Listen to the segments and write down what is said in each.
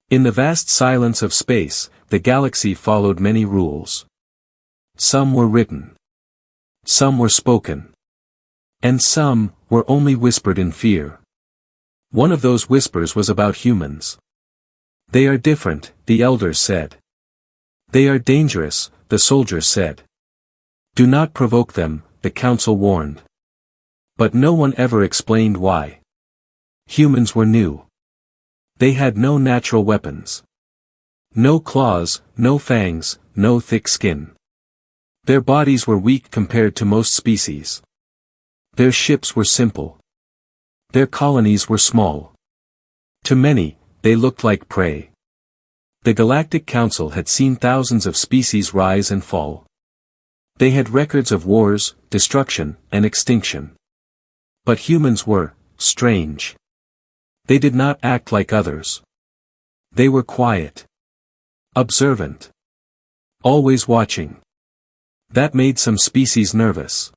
In the vast silence of space, the galaxy followed many rules. Some were written. Some were spoken. And some were only whispered in fear. One of those whispers was about humans. They are different, the elders said. They are dangerous, the soldiers said. Do not provoke them, the council warned. But no one ever explained why. Humans were new. They had no natural weapons. No claws, no fangs, no thick skin. Their bodies were weak compared to most species. Their ships were simple. Their colonies were small. To many, they looked like prey. The Galactic Council had seen thousands of species rise and fall. They had records of wars, destruction, and extinction. But humans were strange. They did not act like others. They were quiet. Observant. Always watching. That made some species nervous.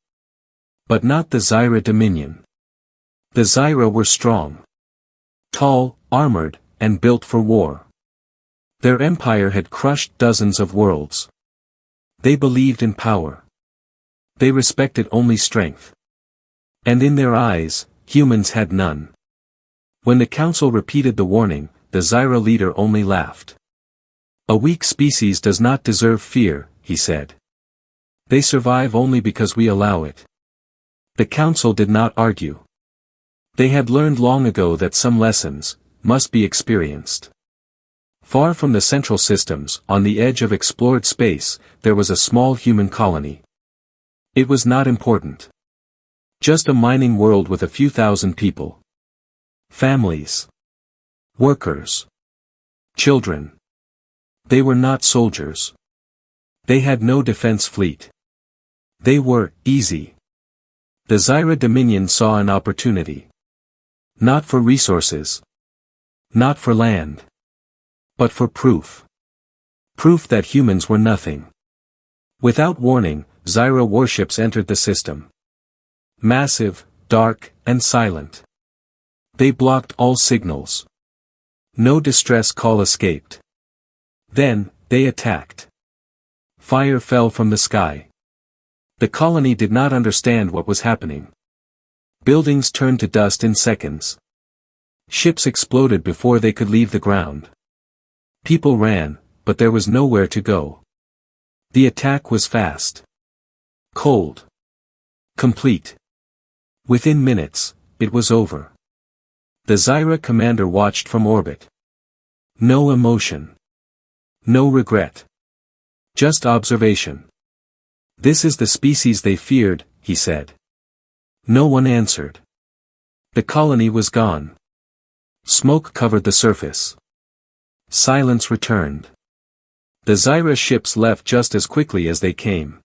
But not the Zyra Dominion. The Zyra were strong. Tall, armored, and built for war. Their empire had crushed dozens of worlds. They believed in power. They respected only strength. And in their eyes, humans had none. When the council repeated the warning, the Zyra leader only laughed. A weak species does not deserve fear, he said. They survive only because we allow it. The council did not argue. They had learned long ago that some lessons must be experienced. Far from the central systems, on the edge of explored space, there was a small human colony. It was not important. Just a mining world with a few thousand people. Families. Workers. Children. They were not soldiers. They had no defense fleet. They were easy. The Zyra Dominion saw an opportunity. Not for resources. Not for land. But for proof. Proof that humans were nothing. Without warning, Zyra warships entered the system. Massive, dark, and silent. They blocked all signals. No distress call escaped. Then, they attacked. Fire fell from the sky. The colony did not understand what was happening. Buildings turned to dust in seconds. Ships exploded before they could leave the ground. People ran, but there was nowhere to go. The attack was fast. Cold. Complete. Within minutes, it was over. The Zyra commander watched from orbit. No emotion. No regret. Just observation. This is the species they feared, he said. No one answered. The colony was gone. Smoke covered the surface. Silence returned. The Zyra ships left just as quickly as they came.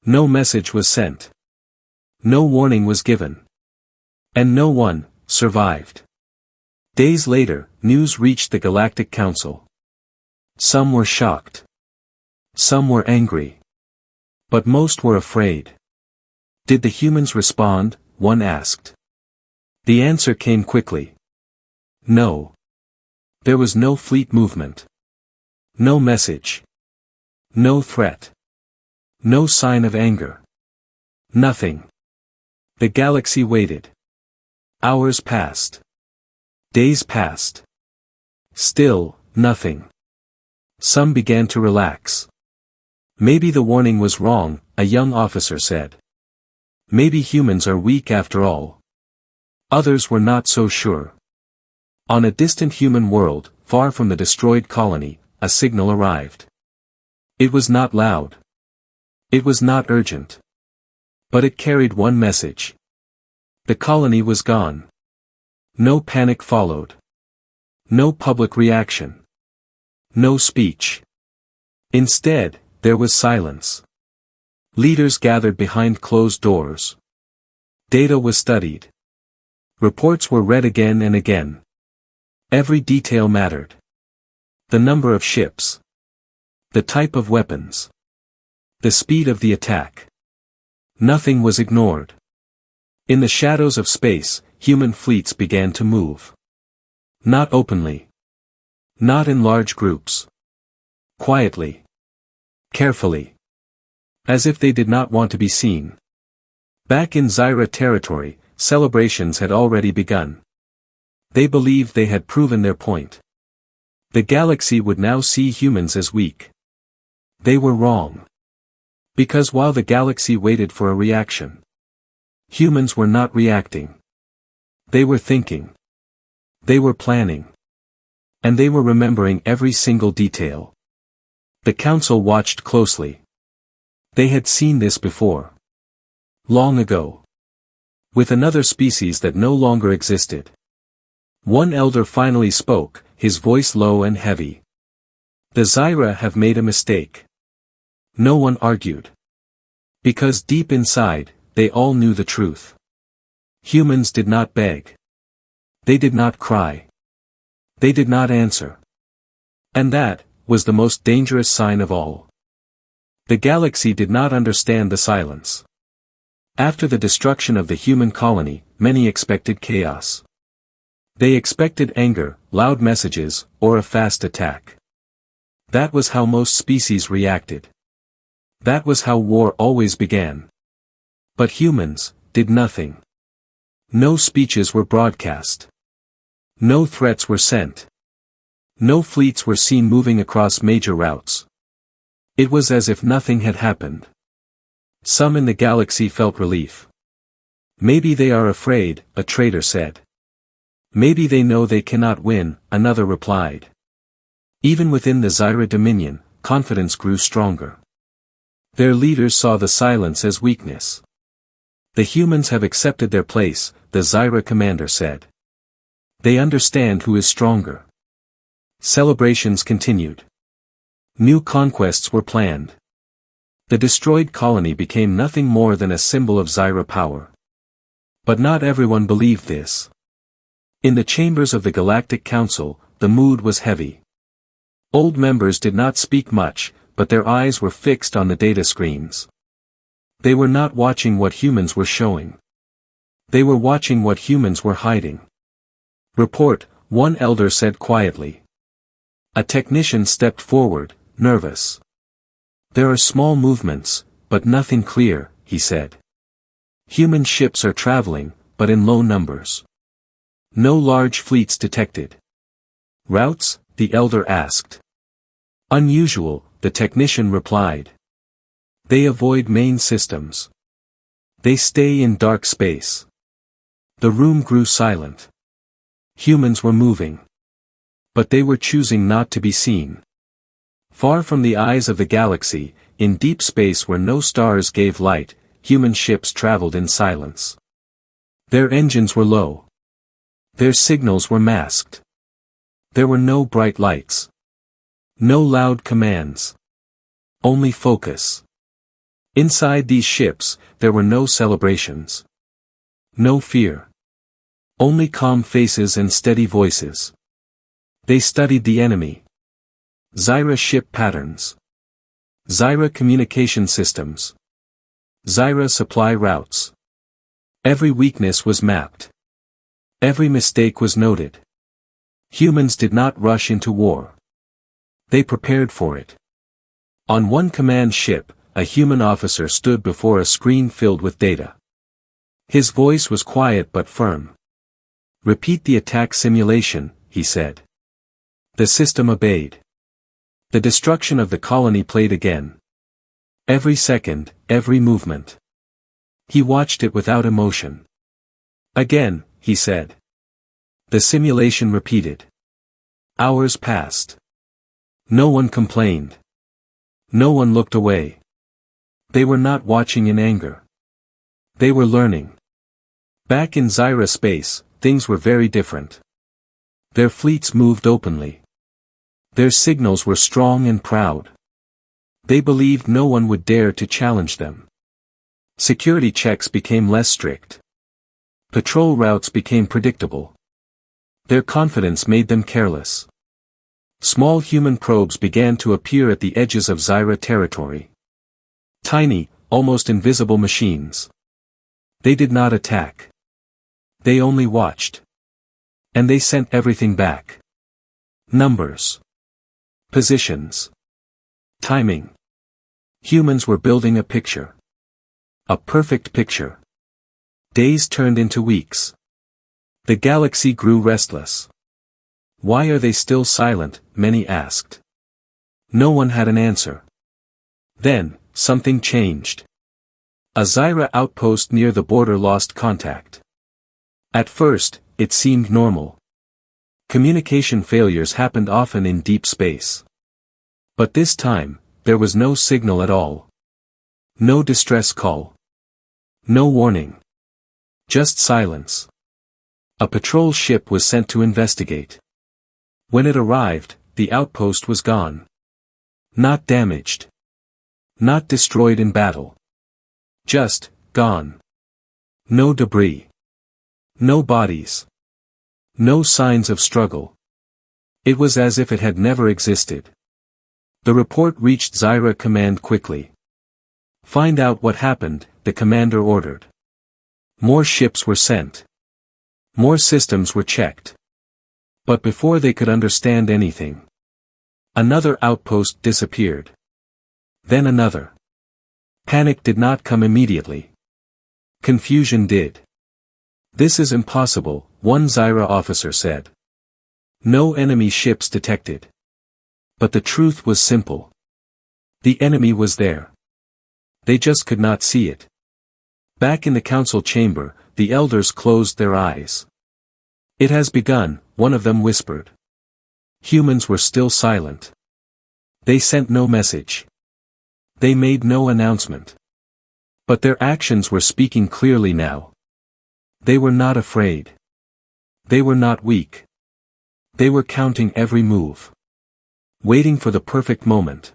No message was sent. No warning was given. And no one survived. Days later, news reached the Galactic Council. Some were shocked. Some were angry. But most were afraid. Did the humans respond? One asked. The answer came quickly. No. There was no fleet movement. No message. No threat. No sign of anger. Nothing. The galaxy waited. Hours passed. Days passed. Still, nothing. Some began to relax. Maybe the warning was wrong, a young officer said. Maybe humans are weak after all. Others were not so sure. On a distant human world, far from the destroyed colony, a signal arrived. It was not loud. It was not urgent. But it carried one message. The colony was gone. No panic followed. No public reaction. No speech. Instead, there was silence. Leaders gathered behind closed doors. Data was studied. Reports were read again and again. Every detail mattered. The number of ships. The type of weapons. The speed of the attack. Nothing was ignored. In the shadows of space, human fleets began to move. Not openly. Not in large groups. Quietly. Carefully. As if they did not want to be seen. Back in Zyra territory, celebrations had already begun. They believed they had proven their point. The galaxy would now see humans as weak. They were wrong. Because while the galaxy waited for a reaction, humans were not reacting. They were thinking. They were planning. And they were remembering every single detail. The council watched closely. They had seen this before. Long ago. With another species that no longer existed. One elder finally spoke, his voice low and heavy. The Zyra have made a mistake. No one argued. Because deep inside, they all knew the truth. Humans did not beg. They did not cry. They did not answer. And that was the most dangerous sign of all. The galaxy did not understand the silence. After the destruction of the human colony, many expected chaos. They expected anger, loud messages, or a fast attack. That was how most species reacted. That was how war always began. But humans did nothing. No speeches were broadcast. No threats were sent. No fleets were seen moving across major routes. It was as if nothing had happened. Some in the galaxy felt relief. Maybe they are afraid, a trader said. Maybe they know they cannot win, another replied. Even within the Zyra Dominion, confidence grew stronger. Their leaders saw the silence as weakness. The humans have accepted their place, the Zyra commander said. They understand who is stronger. Celebrations continued. New conquests were planned. The destroyed colony became nothing more than a symbol of Zyra power. But not everyone believed this. In the chambers of the Galactic Council, the mood was heavy. Old members did not speak much, but their eyes were fixed on the data screens. They were not watching what humans were showing. They were watching what humans were hiding. Report, one elder said quietly. A technician stepped forward, nervous. There are small movements, but nothing clear, he said. Human ships are traveling, but in low numbers. No large fleets detected. Routes? The elder asked. Unusual, the technician replied. They avoid main systems. They stay in dark space. The room grew silent. Humans were moving. But they were choosing not to be seen. Far from the eyes of the galaxy, in deep space where no stars gave light, human ships traveled in silence. Their engines were low. Their signals were masked. There were no bright lights. No loud commands. Only focus. Inside these ships, there were no celebrations. No fear. Only calm faces and steady voices. They studied the enemy. Zyra ship patterns. Zyra communication systems. Zyra supply routes. Every weakness was mapped. Every mistake was noted. Humans did not rush into war. They prepared for it. On one command ship, a human officer stood before a screen filled with data. His voice was quiet but firm. Repeat the attack simulation, he said. The system obeyed. The destruction of the colony played again. Every second, every movement. He watched it without emotion. Again, he said. The simulation repeated. Hours passed. No one complained. No one looked away. They were not watching in anger. They were learning. Back in Zyra space, things were very different. Their fleets moved openly. Their signals were strong and proud. They believed no one would dare to challenge them. Security checks became less strict. Patrol routes became predictable. Their confidence made them careless. Small human probes began to appear at the edges of Zyra territory. Tiny, almost invisible machines. They did not attack. They only watched. And they sent everything back. Numbers. Positions. Timing. Humans were building a picture. A perfect picture. Days turned into weeks. The galaxy grew restless. Why are they still silent? Many asked. No one had an answer. Then, something changed. A Zyra outpost near the border lost contact. At first, it seemed normal. Communication failures happened often in deep space. But this time, there was no signal at all. No distress call. No warning. Just silence. A patrol ship was sent to investigate. When it arrived, the outpost was gone. Not damaged. Not destroyed in battle. Just, gone. No debris. No bodies. No signs of struggle. It was as if it had never existed. The report reached Zyra Command quickly. Find out what happened, the commander ordered. More ships were sent. More systems were checked. But before they could understand anything, another outpost disappeared. Then another. Panic did not come immediately. Confusion did. This is impossible, one Zyra officer said. No enemy ships detected. But the truth was simple. The enemy was there. They just could not see it. Back in the council chamber, the elders closed their eyes. It has begun, one of them whispered. Humans were still silent. They sent no message. They made no announcement. But their actions were speaking clearly now. They were not afraid. They were not weak. They were counting every move. Waiting for the perfect moment.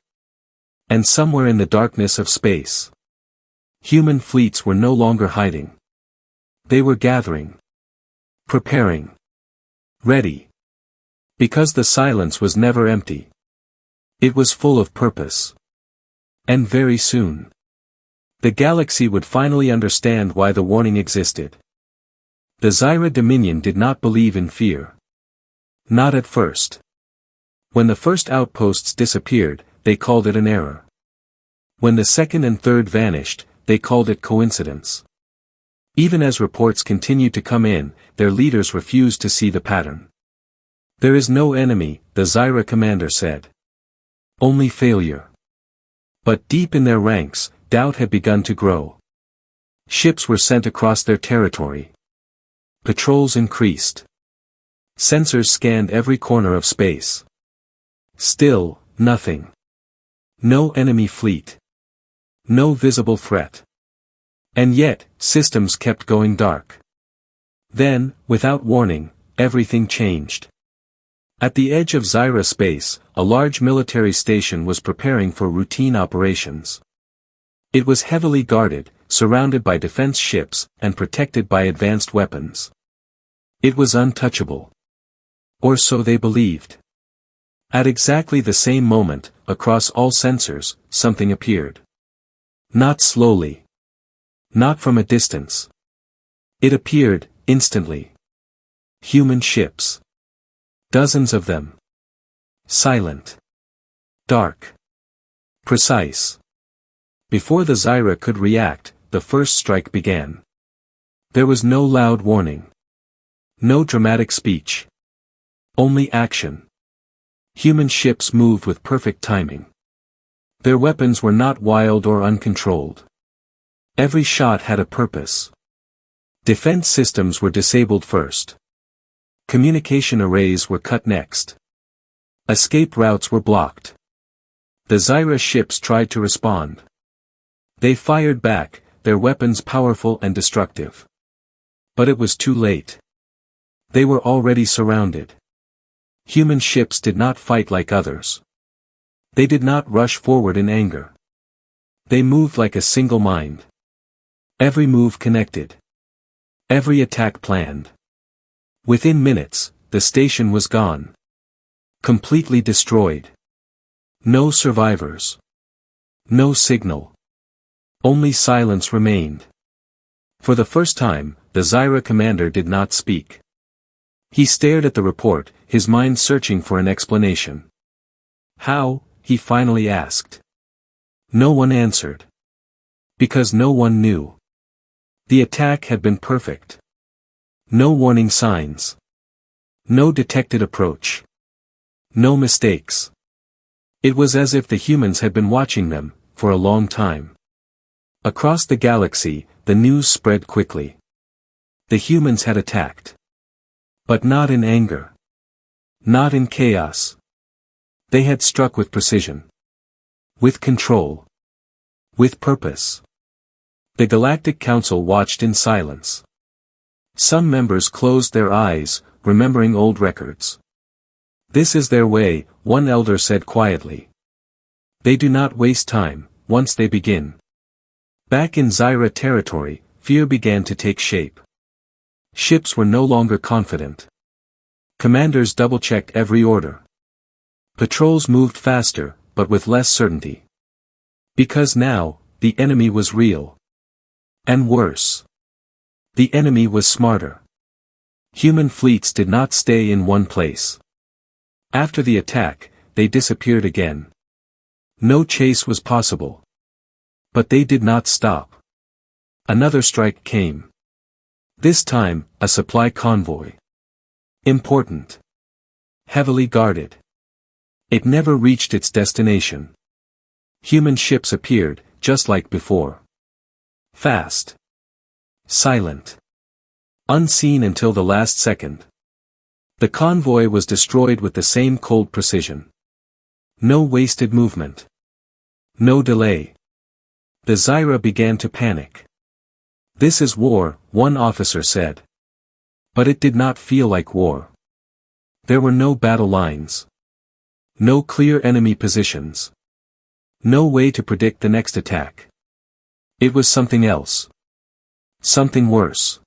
And somewhere in the darkness of space, human fleets were no longer hiding. They were gathering. Preparing. Ready. Because the silence was never empty. It was full of purpose. And very soon, the galaxy would finally understand why the warning existed. The Zyra Dominion did not believe in fear. Not at first. When the first outposts disappeared, they called it an error. When the second and third vanished, they called it coincidence. Even as reports continued to come in, their leaders refused to see the pattern. There is no enemy, the Zyra commander said. Only failure. But deep in their ranks, doubt had begun to grow. Ships were sent across their territory. Patrols increased. Sensors scanned every corner of space. Still, nothing. No enemy fleet. No visible threat. And yet, systems kept going dark. Then, without warning, everything changed. At the edge of Zyra space, a large military station was preparing for routine operations. It was heavily guarded, surrounded by defense ships, and protected by advanced weapons. It was untouchable. Or so they believed. At exactly the same moment, across all sensors, something appeared. Not slowly. Not from a distance. It appeared, instantly. Human ships. Dozens of them. Silent. Dark. Precise. Before the Zyra could react, the first strike began. There was no loud warning. No dramatic speech. Only action. Human ships moved with perfect timing. Their weapons were not wild or uncontrolled. Every shot had a purpose. Defense systems were disabled first. Communication arrays were cut next. Escape routes were blocked. The Zyra ships tried to respond. They fired back, their weapons powerful and destructive. But it was too late. They were already surrounded. Human ships did not fight like others. They did not rush forward in anger. They moved like a single mind. Every move connected. Every attack planned. Within minutes, the station was gone. Completely destroyed. No survivors. No signal. Only silence remained. For the first time, the Zyra commander did not speak. He stared at the report, his mind searching for an explanation. How, he finally asked. No one answered. Because no one knew. The attack had been perfect. No warning signs. No detected approach. No mistakes. It was as if the humans had been watching them, for a long time. Across the galaxy, the news spread quickly. The humans had attacked. But not in anger. Not in chaos. They had struck with precision. With control. With purpose. The Galactic Council watched in silence. Some members closed their eyes, remembering old records. This is their way, one elder said quietly. They do not waste time, once they begin. Back in Zyra territory, fear began to take shape. Ships were no longer confident. Commanders double-checked every order. Patrols moved faster, but with less certainty. Because now, the enemy was real. And worse. The enemy was smarter. Human fleets did not stay in one place. After the attack, they disappeared again. No chase was possible. But they did not stop. Another strike came. This time, a supply convoy. Important. Heavily guarded. It never reached its destination. Human ships appeared, just like before. Fast. Silent. Unseen until the last second. The convoy was destroyed with the same cold precision. No wasted movement. No delay. The Zyra began to panic. This is war, one officer said. But it did not feel like war. There were no battle lines. No clear enemy positions. No way to predict the next attack. It was something else. Something worse.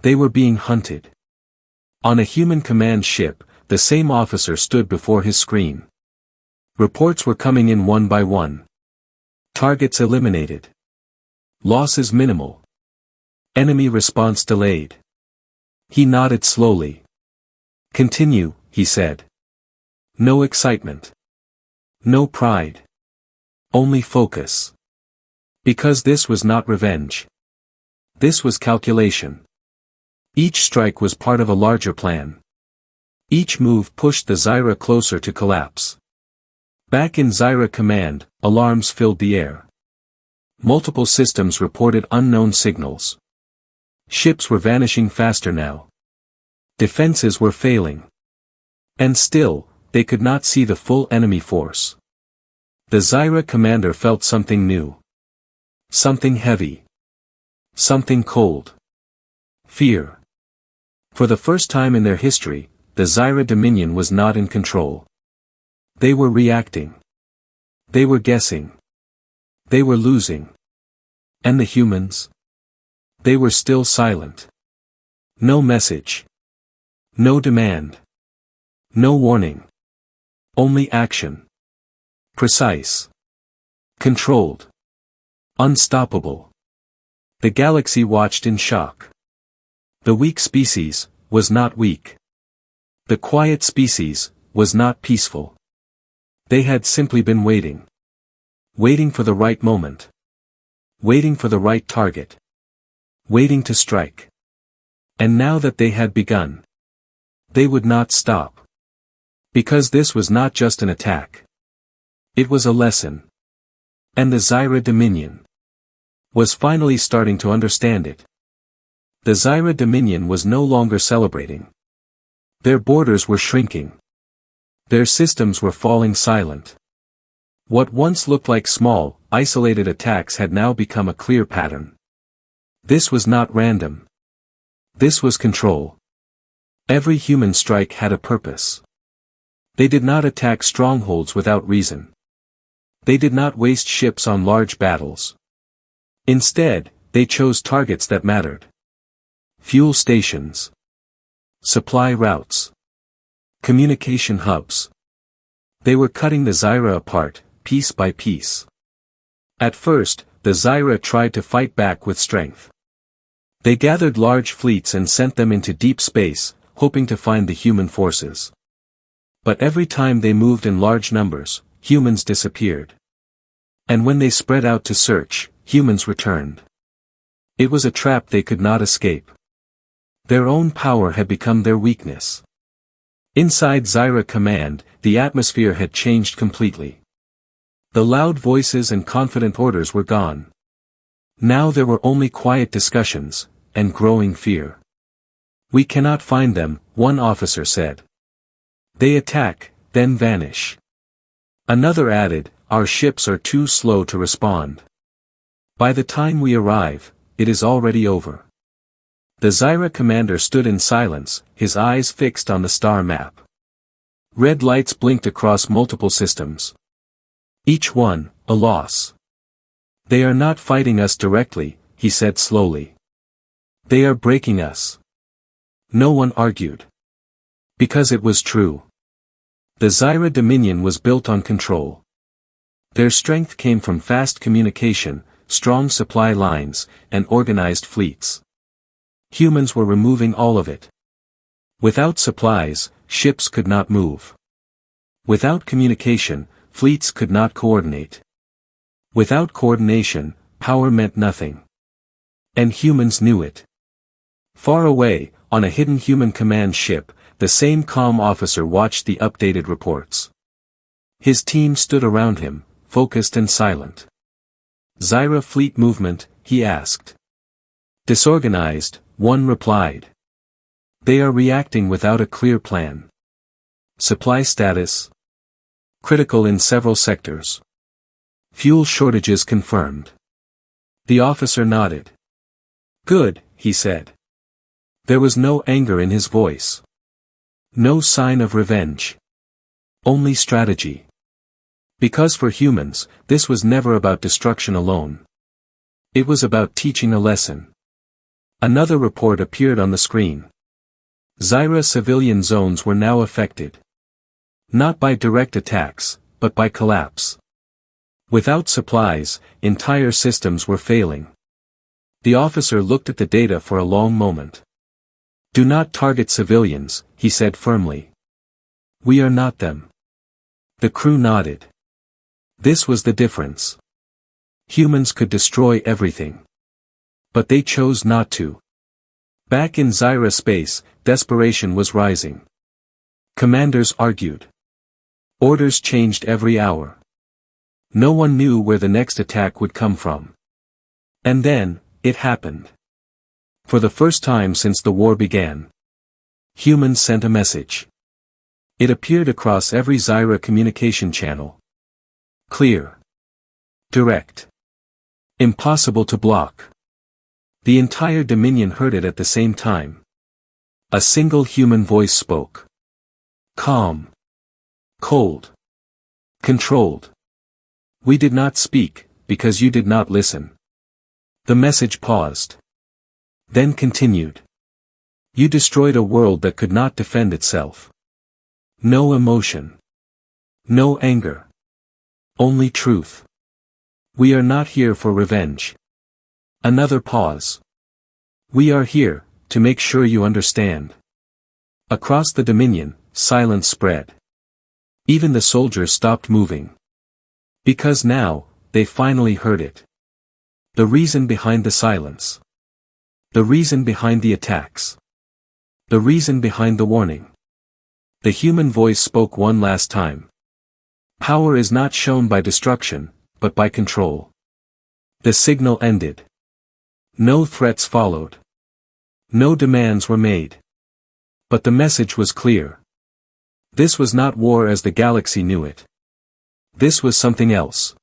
They were being hunted. On a human command ship, the same officer stood before his screen. Reports were coming in one by one. Targets eliminated. Losses minimal. Enemy response delayed. He nodded slowly. Continue, he said. No excitement. No pride. Only focus. Because this was not revenge. This was calculation. Each strike was part of a larger plan. Each move pushed the Zyra closer to collapse. Back in Zyra command, alarms filled the air. Multiple systems reported unknown signals. Ships were vanishing faster now. Defenses were failing. And still, they could not see the full enemy force. The Zyra commander felt something new. Something heavy. Something cold. Fear. For the first time in their history, the Zyra Dominion was not in control. They were reacting. They were guessing. They were losing. And the humans? They were still silent. No message. No demand. No warning. Only action. Precise. Controlled. Unstoppable. The galaxy watched in shock. The weak species was not weak. The quiet species was not peaceful. They had simply been waiting. Waiting for the right moment. Waiting for the right target. Waiting to strike. And now that they had begun, they would not stop. Because this was not just an attack. It was a lesson. And the Zyra Dominion was finally starting to understand it. The Zyra Dominion was no longer celebrating. Their borders were shrinking. Their systems were falling silent. What once looked like small, isolated attacks had now become a clear pattern. This was not random. This was control. Every human strike had a purpose. They did not attack strongholds without reason. They did not waste ships on large battles. Instead, they chose targets that mattered. Fuel stations. Supply routes. Communication hubs. They were cutting the Zyra apart, piece by piece. At first, the Zyra tried to fight back with strength. They gathered large fleets and sent them into deep space, hoping to find the human forces. But every time they moved in large numbers, humans disappeared. And when they spread out to search, humans returned. It was a trap they could not escape. Their own power had become their weakness. Inside Zyra Command, the atmosphere had changed completely. The loud voices and confident orders were gone. Now there were only quiet discussions, and growing fear. "We cannot find them," one officer said. "They attack, then vanish." Another added, "Our ships are too slow to respond. By the time we arrive, it is already over." The Zyra commander stood in silence, his eyes fixed on the star map. Red lights blinked across multiple systems. Each one, a loss. "They are not fighting us directly," he said slowly. "They are breaking us." No one argued. Because it was true. The Zyra Dominion was built on control. Their strength came from fast communication, strong supply lines, and organized fleets. Humans were removing all of it. Without supplies, ships could not move. Without communication, fleets could not coordinate. Without coordination, power meant nothing. And humans knew it. Far away, on a hidden human command ship, the same calm officer watched the updated reports. His team stood around him, focused and silent. "Zyra fleet movement?" he asked. "Disorganized," one replied. "They are reacting without a clear plan." "Supply status?" "Critical in several sectors." "Fuel shortages confirmed." The officer nodded. "Good," he said. There was no anger in his voice. No sign of revenge. Only strategy. Because for humans, this was never about destruction alone. It was about teaching a lesson. Another report appeared on the screen. Zyra civilian zones were now affected. Not by direct attacks, but by collapse. Without supplies, entire systems were failing. The officer looked at the data for a long moment. "Do not target civilians," he said firmly. "We are not them." The crew nodded. This was the difference. Humans could destroy everything. But they chose not to. Back in Zyra space, desperation was rising. Commanders argued. Orders changed every hour. No one knew where the next attack would come from. And then, it happened. For the first time since the war began. Humans sent a message. It appeared across every Zyra communication channel. Clear. Direct. Impossible to block. The entire Dominion heard it at the same time. A single human voice spoke. Calm. Cold. Controlled. "We did not speak, because you did not listen." The message paused. Then continued. "You destroyed a world that could not defend itself. No emotion. No anger. Only truth. We are not here for revenge." Another pause. "We are here, to make sure you understand." Across the Dominion, silence spread. Even the soldiers stopped moving. Because now, they finally heard it. The reason behind the silence. The reason behind the attacks. The reason behind the warning. The human voice spoke one last time. Power is not shown by destruction, but by control. The signal ended. No threats followed. No demands were made. But the message was clear. This was not war as the galaxy knew it. This was something else.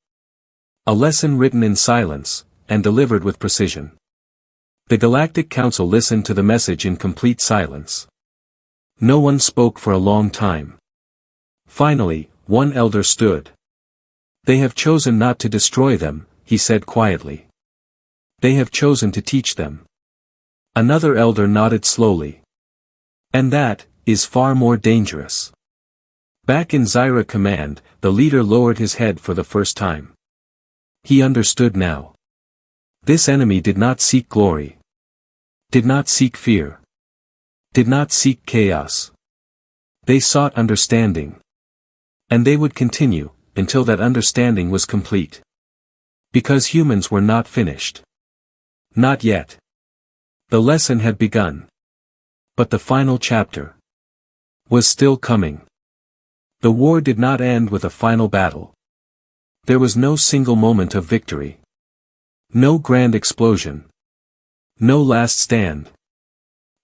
A lesson written in silence, and delivered with precision. The Galactic Council listened to the message in complete silence. No one spoke for a long time. Finally, one elder stood. "They have chosen not to destroy them," he said quietly. "They have chosen to teach them." Another elder nodded slowly. "And that is far more dangerous." Back in Zyra Command, the leader lowered his head for the first time. He understood now. This enemy did not seek glory. Did not seek fear. did not seek chaos. They sought understanding. And they would continue, until that understanding was complete. Because humans were not finished. Not yet. The lesson had begun. But the final chapter was still coming. The war did not end with a final battle. There was no single moment of victory. No grand explosion. No last stand.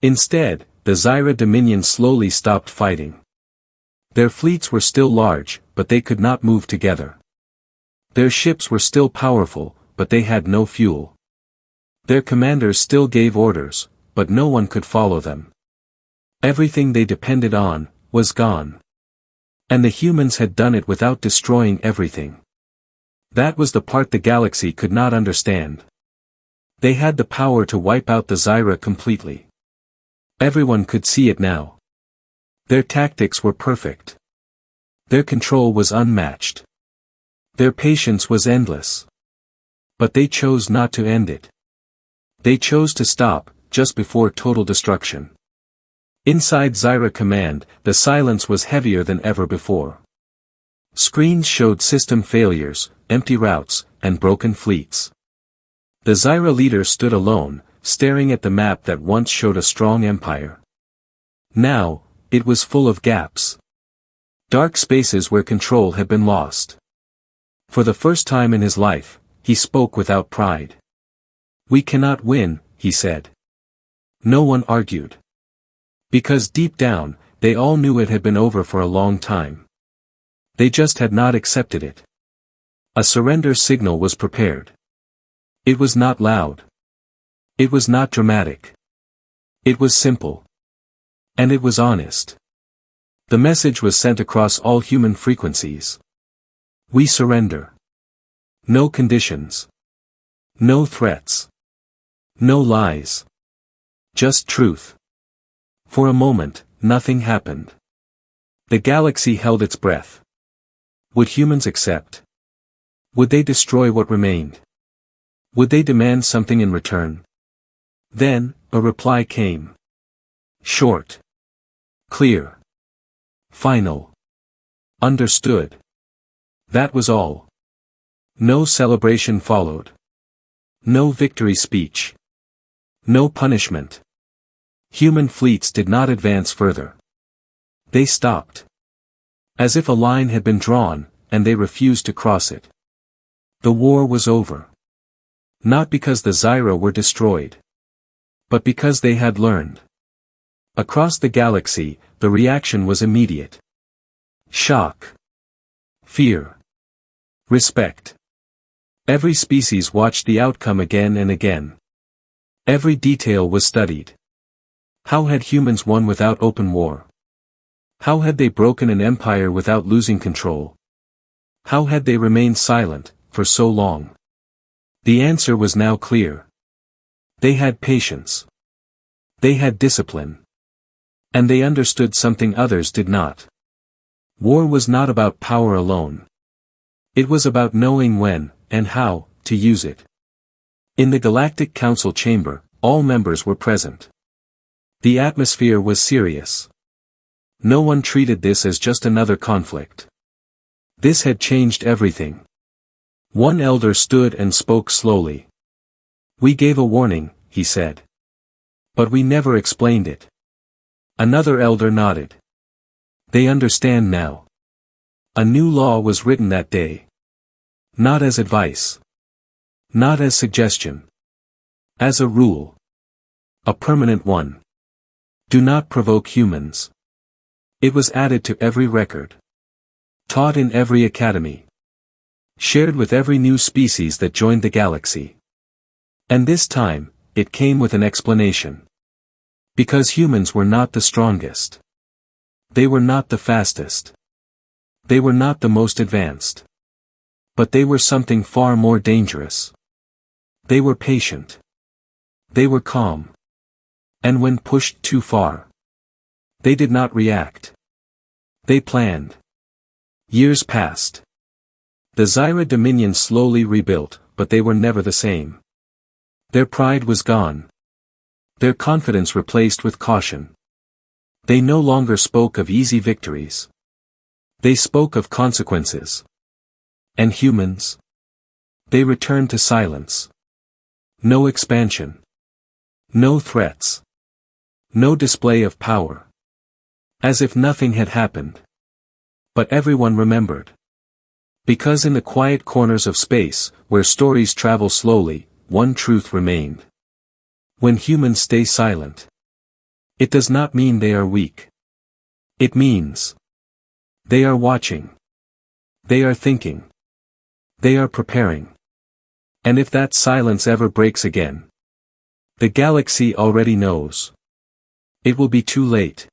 Instead, the Zyra Dominion slowly stopped fighting. Their fleets were still large, but they could not move together. Their ships were still powerful, but they had no fuel. Their commanders still gave orders, but no one could follow them. Everything they depended on was gone. And the humans had done it without destroying everything. That was the part the galaxy could not understand. They had the power to wipe out the Zyra completely. Everyone could see it now. Their tactics were perfect. Their control was unmatched. Their patience was endless. But they chose not to end it. They chose to stop, just before total destruction. Inside Zyra Command, the silence was heavier than ever before. Screens showed system failures, empty routes, and broken fleets. The Zyra leader stood alone, staring at the map that once showed a strong empire. Now, it was full of gaps. Dark spaces where control had been lost. For the first time in his life, he spoke without pride. "We cannot win," he said. No one argued. Because deep down, they all knew it had been over for a long time. They just had not accepted it. A surrender signal was prepared. It was not loud. It was not dramatic. It was simple. And it was honest. The message was sent across all human frequencies. We surrender. No conditions. No threats. No lies. Just truth. For a moment, nothing happened. The galaxy held its breath. Would humans accept? Would they destroy what remained? Would they demand something in return? Then, a reply came. Short. Clear. Final. Understood. That was all. No celebration followed. No victory speech. No punishment. Human fleets did not advance further. They stopped. As if a line had been drawn, and they refused to cross it. The war was over. Not because the Zyra were destroyed. But because they had learned. Across the galaxy, the reaction was immediate. Shock. Fear. Respect. Every species watched the outcome again and again. Every detail was studied. How had humans won without open war? How had they broken an empire without losing control? How had they remained silent, for so long? The answer was now clear. They had patience. They had discipline. And they understood something others did not. War was not about power alone. It was about knowing when, and how, to use it. In the Galactic Council chamber, all members were present. The atmosphere was serious. No one treated this as just another conflict. This had changed everything. One elder stood and spoke slowly. "We gave a warning," he said. "But we never explained it." Another elder nodded. "They understand now." A new law was written that day. Not as advice. Not as suggestion. As a rule. A permanent one. Do not provoke humans. It was added to every record. Taught in every academy. Shared with every new species that joined the galaxy. And this time, it came with an explanation. Because humans were not the strongest. They were not the fastest. They were not the most advanced. But they were something far more dangerous. They were patient. They were calm. And when pushed too far, they did not react. They planned. Years passed. The Zyra Dominion slowly rebuilt, but they were never the same. Their pride was gone. Their confidence replaced with caution. They no longer spoke of easy victories. They spoke of consequences. And humans? They returned to silence. No expansion. No threats. No display of power. As if nothing had happened. But everyone remembered. Because in the quiet corners of space, where stories travel slowly, one truth remained. When humans stay silent, it does not mean they are weak. It means they are watching. They are thinking. They are preparing. And if that silence ever breaks again, the galaxy already knows. It will be too late.